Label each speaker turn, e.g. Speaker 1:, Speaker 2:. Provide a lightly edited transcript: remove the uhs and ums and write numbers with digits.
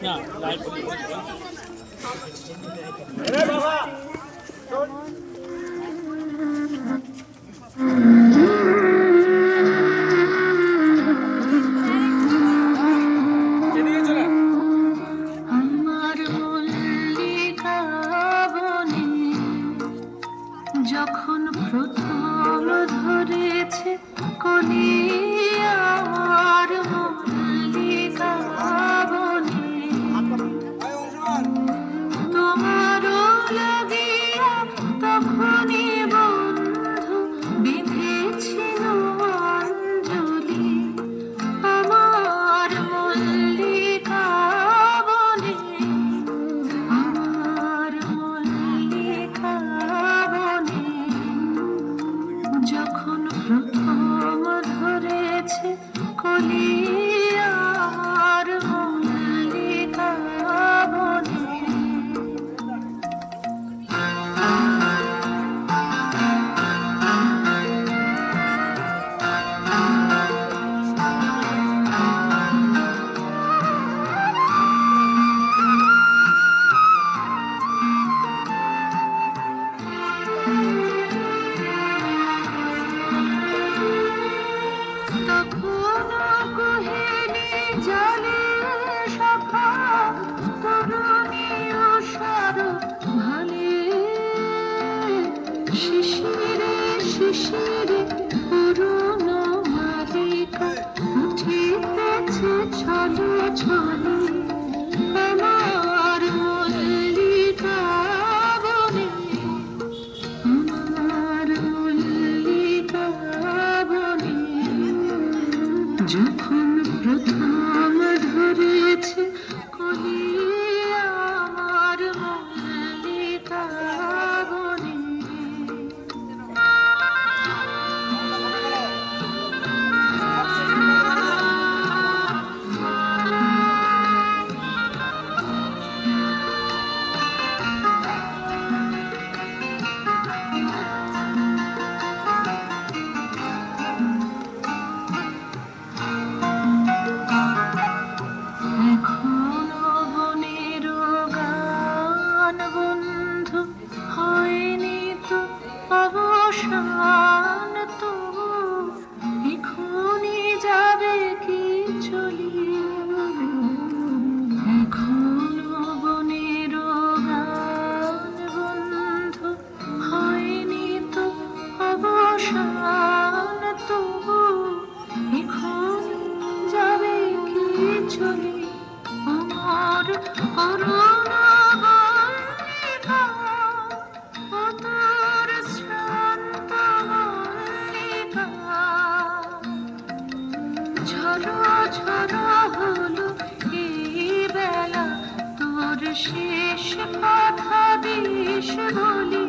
Speaker 1: না লাইট বাবা
Speaker 2: যখন প্রথম ধরেছে কলি আমার মল্লিকা বনে, তোমারও লাগিয়া তখনই বন্ধু বিঁধেছিল অঞ্জলি আমার মল্লিকা বনে, আমার মল্লিকা বনে। যখন প্রথম ধরেছে কলি আমার মল্লিকা বনে, তখন গহিনী জলে সখা তরুণী উষার ভালে, শিশিরে শিশিরে পুরনো মালিকা উঠিতেছে ছলে ছলে আমার মল্লিকা বনে, আমার মল্লিকা বনে। যখন প্রথম ধরেছে কলি আমার মল্লিকা বনে, এখনো বনের গান বন্ধু হয়নি তো অবসান, তবু এখনই যাবে কি চলিয়ে, এখনো বনের গান বন্ধু হয়নি তো অবসান, তবু এখনই যাবে কি চলি আমার করুণা মল্লিকা, ও তোর শ্রান্ত মল্লিকা। ঝরো ঝরো হলো এই বেলা তোর শেষ কথা দিস বলি